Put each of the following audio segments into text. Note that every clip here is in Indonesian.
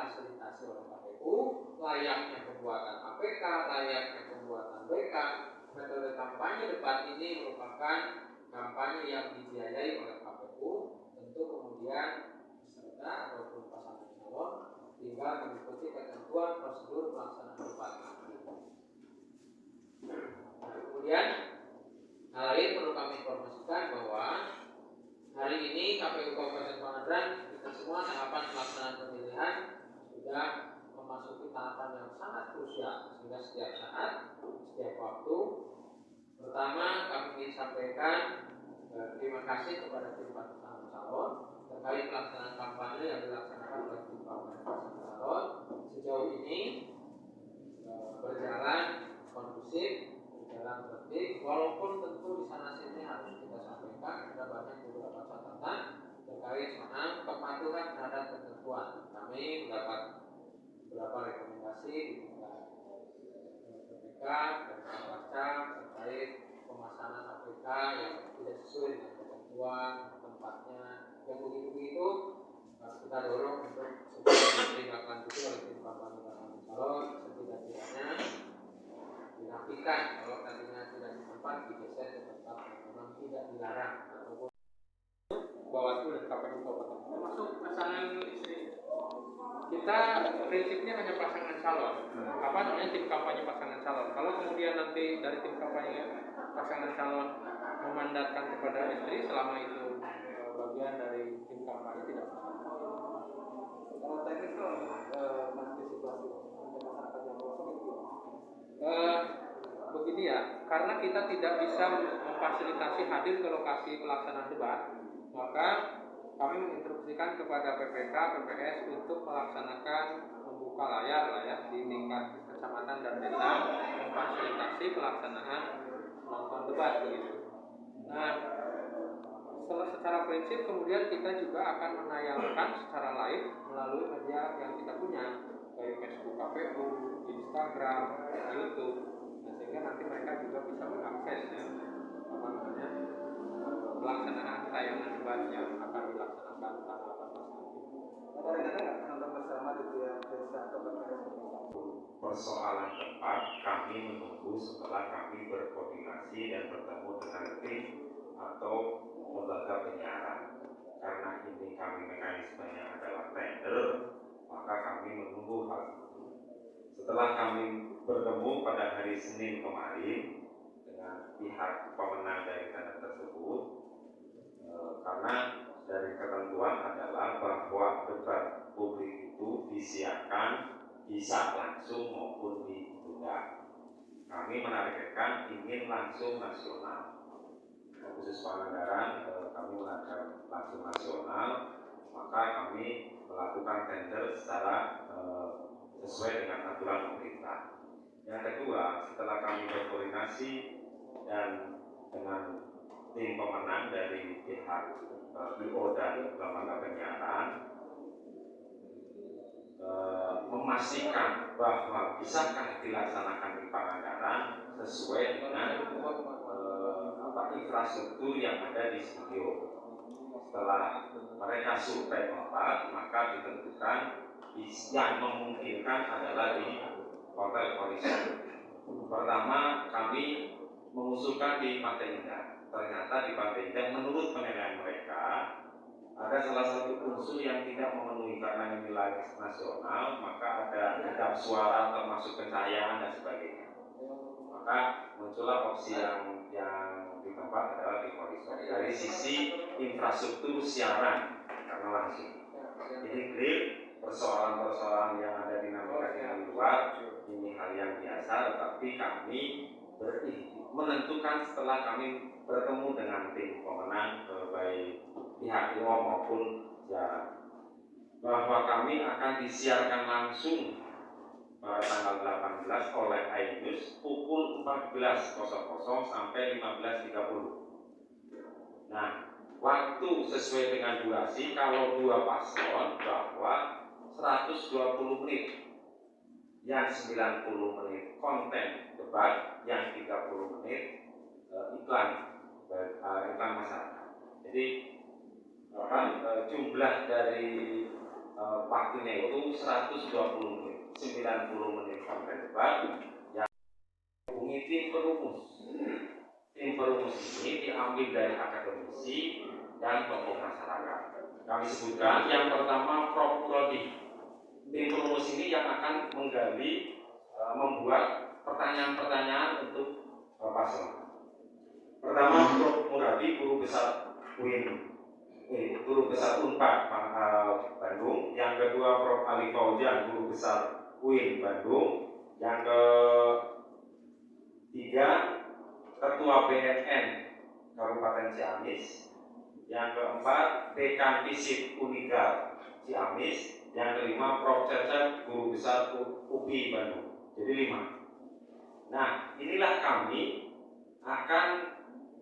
difasilitasi oleh KPU, layaknya pembuatan APK, layaknya pembuatan BK. Metode kampanye debat ini merupakan kampanye yang dibiayai oleh KPU, tentu kemudian peserta ataupun pasangan calon tinggal mengikuti ketentuan prosedur pelaksanaan debat. Kemudian hal lain perlu kami informasikan bahwa hari ini KPU Kabupaten Pangandaran kita semua tahapan pelaksanaan pemilihan sudah memasuki tahapan yang sangat krusial, sehingga setiap saat, setiap waktu, pertama kami ingin sampaikan terima kasih kepada tim pasangan calon terkait pelaksanaan kampanye yang dilaksanakan oleh tim pasangan calon sejauh ini berjalan kondusif, berjalan tertib, walaupun tentu di sana sini harus kita sampaikan ada banyak beberapa catatan terkait soal kepatuhan terhadap ketentuan. Kami mendapat beberapa rekomendasi di tingkat PPK dan baca terkait pemasangan APK yang tidak sesuai dengan ketentuan tempatnya, yang begitu kita dorong untuk segera ditindaklanjuti oleh tim kampanye pasangan calon setidak-tidaknya dinafikan kalau tadinya tidak di tempat digeser ke tempat yang memang tidak dilarang ataupun Bawaslu dan KPU Kabupaten. Termasuk pasangan istri. Kita prinsipnya hanya pasangan calon. Apa namanya tim kampanye pasangan calon. Kalau kemudian nanti dari tim kampanye pasangan calon memandatkan kepada istri, selama itu bagian dari tim kampanye tidak masalah. Kalau teknis itu antisipasi masyarakat yang kosong itu begini ya, karena kita tidak bisa memfasilitasi hadir ke lokasi pelaksanaan debat, maka kami menginstruksikan kepada PPK, PPS untuk melaksanakan membuka layar lah ya di tingkat kecamatan dan desa memfasilitasi pelaksanaan nonton debat begitu. Nah, secara prinsip kemudian kita juga akan menayangkan secara live melalui media yang kita punya, kayak Facebook KPU, Instagram, YouTube. Nah, sehingga nanti mereka juga bisa mengakses ya, pelaksanaan tayangan debat yang akan dilaksanakan tanggal 18 nanti. Ada rencana nggak nonton bersama di tiap desa atau PPS? Persoalan tempat kami menunggu setelah kami berkoordinasi dan bertemu dengan tim atau lembaga penyiaran. Karena ini kami mekanismenya adalah tender, maka kami menunggu hal itu. Setelah kami bertemu pada hari Senin kemarin dengan pihak pemenang dari tender tersebut, karena dari ketentuan adalah bahwa debat publik itu disiarkan bisa langsung maupun ditunda. Kami menargetkan ingin langsung nasional. Khusus Pangandaran kami menargetkan langsung nasional, maka kami melakukan tender secara sesuai dengan aturan pemerintah. Yang kedua, setelah kami berkoordinasi dan dengan tim pemenang dari pihak IO dan lembaga penyiaran memastikan bahwa bisakah dilaksanakan di Pangandaran sesuai dengan infrastruktur yang ada di studio. Setelah mereka survei tempat, maka ditentukan yang memungkinkan adalah di Hotel Horizon. Pertama, kami mengusulkan di Pantai Indah. Ternyata di Pantai Indah menurut penilaian mereka ada salah satu unsur yang tidak memenuhi karena ini wilayah nasional, maka ada kedap suara termasuk pencahayaan dan sebagainya. Maka muncullah opsi yang di tempat adalah di Horizon. Dari sisi infrastruktur siaran karena langsung. Jadi clear persoalan-persoalan yang ada di navigasi di luar ini hal yang biasa, tetapi kami menentukan setelah kami bertemu dengan tim pemenang baik pihak IO maupun siaran bahwa kami akan disiarkan langsung pada tanggal 18 oleh iNews pukul 14.00 sampai 15.30. Nah, waktu sesuai dengan durasi kalau dua paslon bahwa 120 menit, yang 90 menit konten debat, yang 30 menit iklan masyarakat. Jadi jumlah dari waktunya itu 120 menit, 90 menit sampai debat. Yang hubungi tim perumus. Tim perumus ini diambil dari akademisi dan tokoh masyarakat. Kami sebutkan yang pertama Prof. Prodi. Tim perumus ini yang akan menggali, membuat pertanyaan-pertanyaan untuk paslon. Pertama Prof. Muradi, guru besar Unpad Bandung. Yang kedua Prof. Ali Fauzian, guru besar UIN Bandung. Yang ketiga Ketua BNN Kabupaten Ciamis. Yang keempat Dekan Fisip Unigar Ciamis. Yang kelima Prof. Cecep, guru besar UPI Bandung. Jadi 5. Nah, inilah kami akan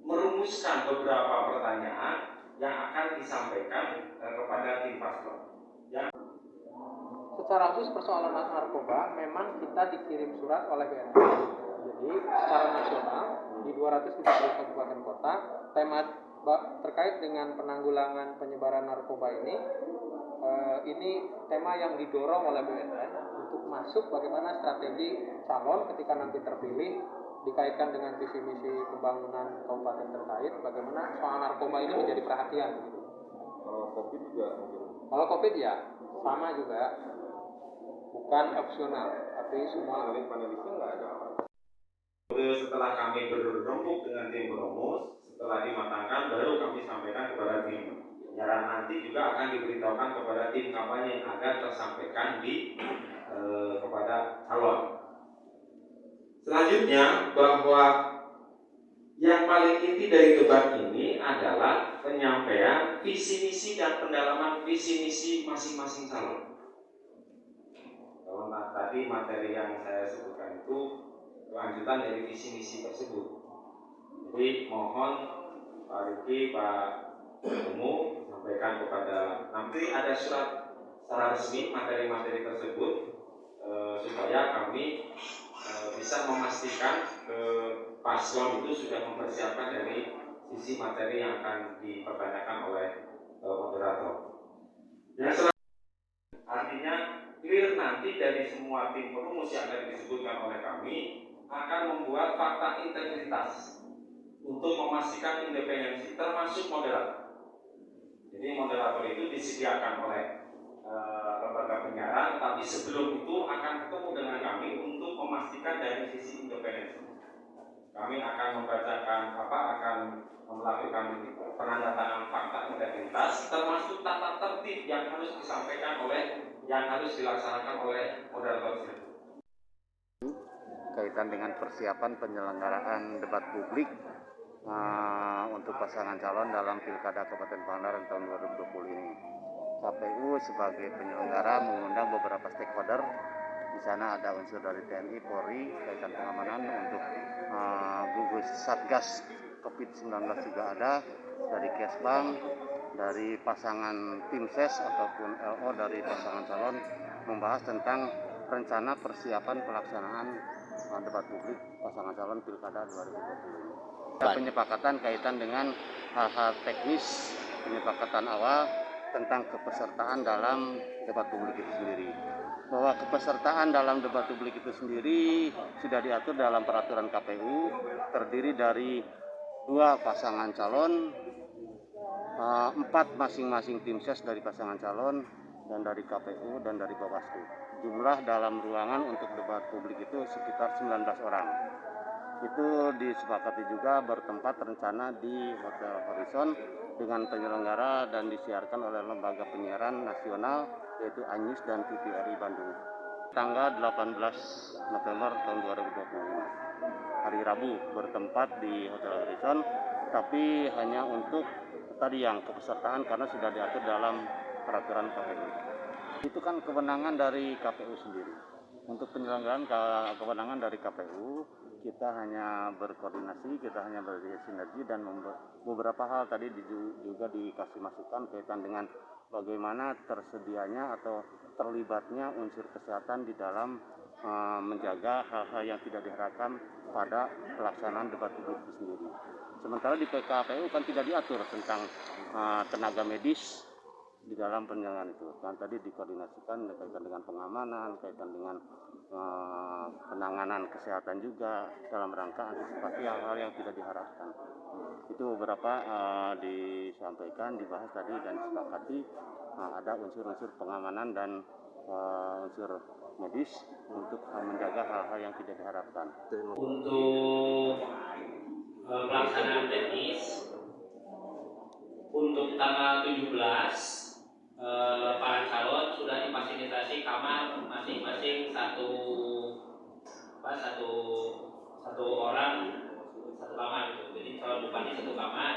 merumuskan beberapa pertanyaan yang akan disampaikan kepada tim paslon. Secara khusus persoalan narkoba memang kita dikirim surat oleh BNN. Jadi secara nasional di 270 kabupaten kota, tema terkait dengan penanggulangan penyebaran narkoba ini tema yang didorong oleh BNN untuk masuk bagaimana strategi calon ketika nanti terpilih dikaitkan dengan visi misi pembangunan kabupaten terkait, bagaimana soal narkoba ini menjadi perhatian gitu. Kalau COVID juga mungkin. Kalau COVID ya sama juga, bukan opsional, tapi semua. Panelisnya nggak ada. Setelah kami berrembuk dengan tim perumus, setelah dimatangkan baru kami sampaikan kepada tim penyiaran. Nanti juga akan diberitahukan kepada tim kampanye agar tersampaikan kepada calon. Selanjutnya, bahwa yang paling inti dari debat ini adalah penyampaian visi misi dan pendalaman visi misi masing-masing calon. Kalau tadi materi yang saya sebutkan itu kelanjutan dari visi misi tersebut. Jadi mohon Pak Riki, Pak Umu sampaikan kepada, nanti ada surat secara resmi materi-materi tersebut supaya kami bisa memastikan ke paslon itu sudah mempersiapkan dari sisi materi yang akan dipertanyakan oleh moderator. Yang selanjutnya, artinya clear nanti dari semua tim perumus yang akan disebutkan oleh kami akan membuat fakta integritas untuk memastikan independensi termasuk moderator. Jadi moderator itu disediakan oleh lembaga penyiaran, tapi sebelum itu akan ketemu dengan kami untuk memastikan dari sisi independensi. Kami akan membacakan akan melakukan penandatanganan fakta integritas termasuk tata tertib yang harus disampaikan yang harus dilaksanakan oleh moderator tersebut. Kaitan dengan persiapan penyelenggaraan debat publik untuk pasangan calon dalam Pilkada Kabupaten Pangandaran tahun 2020 ini. KPU sebagai penyelenggara mengundang beberapa stakeholder. Di sana ada unsur dari TNI, Polri, kaitan pengamanan untuk gugus Satgas COVID-19 juga ada, dari Kesbang, dari pasangan tim ses ataupun LO dari pasangan calon, membahas tentang rencana persiapan pelaksanaan debat publik pasangan calon Pilkada 2020. Penyepakatan kaitan dengan hal-hal teknis, penyepakatan awal tentang kepesertaan dalam debat publik itu sendiri. Bahwa kepesertaan dalam debat publik itu sendiri sudah diatur dalam peraturan KPU, terdiri dari 2 pasangan calon, 4 masing-masing tim ses dari pasangan calon, dan dari KPU dan dari Bawaslu. Jumlah dalam ruangan untuk debat publik itu sekitar 19 orang. Itu disepakati juga bertempat rencana di Hotel Horizon dengan penyelenggara dan disiarkan oleh lembaga penyiaran nasional yaitu ANYUS dan TVRI Bandung. Tanggal 18 November tahun 2025. Hari Rabu bertempat di Hotel Horizon, tapi hanya untuk tadi yang kepesertaan karena sudah diatur dalam peraturan KPU. Itu kan kewenangan dari KPU sendiri. Untuk penyelenggaraan kewenangan dari KPU, kita hanya berkoordinasi, kita hanya bersinergi dan beberapa hal tadi juga dikasih masukan kaitan dengan bagaimana tersedianya atau terlibatnya unsur kesehatan di dalam menjaga hal-hal yang tidak diharapkan pada pelaksanaan debat publik itu sendiri. Sementara di PKPU kan tidak diatur tentang tenaga medis di dalam penyelenggaraan itu. Kan tadi dikoordinasikan kaitan dengan pengamanan, kaitan dengan penanganan kesehatan juga dalam rangka antisipasi hal-hal yang tidak diharapkan. Itu beberapa disampaikan, dibahas tadi dan disepakati ada unsur-unsur pengamanan dan unsur medis untuk menjaga hal-hal yang tidak diharapkan. Untuk pelaksanaan teknis untuk tanggal 17 para calon sudah difasilitasi kamar masing-masing satu orang satu kamar gitu. Jadi calon bupati satu kamar,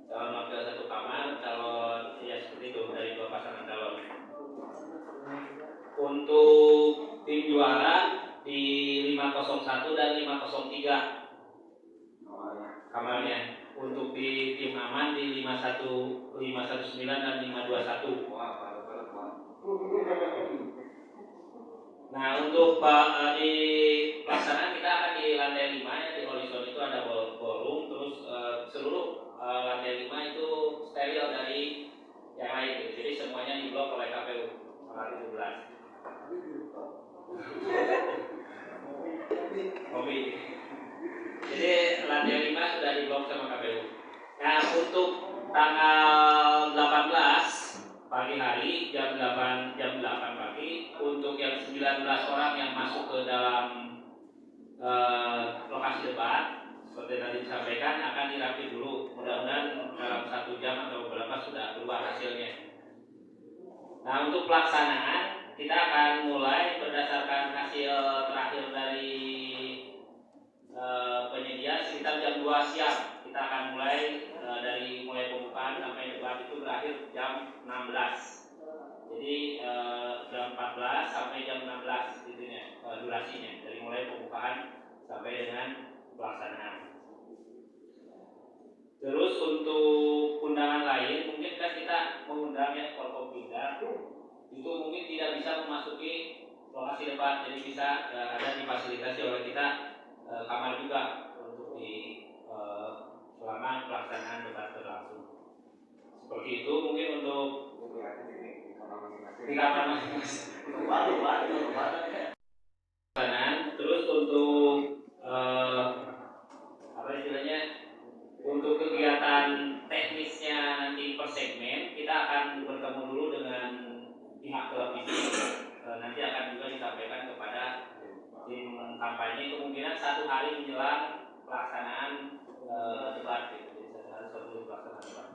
calon wakil satu kamar, calon ya seperti itu dari 2 pasangan calon. Untuk tim juara di 501 dan 503 kamarnya. Untuk di tim aman di 519 dan 521. Nah, untuk di pelaksanaan kita akan di lantai 5 ya, di horizon itu ada ballroom, terus seluruh lantai 5 itu steril dari yang lain gitu. Jadi semuanya diblok oleh KPU tanggal 17. Kopi. Jadi lantai 5 sudah diblok sama KPU. Nah, untuk tanggal 18 pagi hari jam 8 pagi untuk yang 19 orang yang masuk ke dalam lokasi debat seperti tadi disampaikan akan dirapit dulu. Mudah-mudahan dalam 1 jam atau beberapa sudah keluar hasilnya. Nah, untuk pelaksanaan kita akan mulai berdasarkan hasil terakhir dari penyedia sekitar jam 2 siang. Kita akan mulai dari mulai pembukaan sampai debat itu berakhir jam 16. Jadi jam 14 sampai jam 16 itunya, durasinya dari mulai pembukaan sampai dengan pelaksanaan. Terus untuk undangan lain mungkin kan kita mengundang ya Forkopimda itu mungkin tidak bisa memasuki lokasi debat, jadi bisa ada difasilitasi oleh kita kamar juga untuk di selama pelaksanaan debat berlangsung. Seperti itu mungkin untuk di kamar masing-masing. Terus untuk apa istilahnya, untuk kegiatan teknisnya nanti per segmen kita akan bertemu dulu dengan pihak televisi. Nanti akan juga disampaikan kepada tim kampanye kemungkinan 1 hari menjelang pelaksanaan debat gitu. Jadi 1 hari sebelum pelaksanaan debat.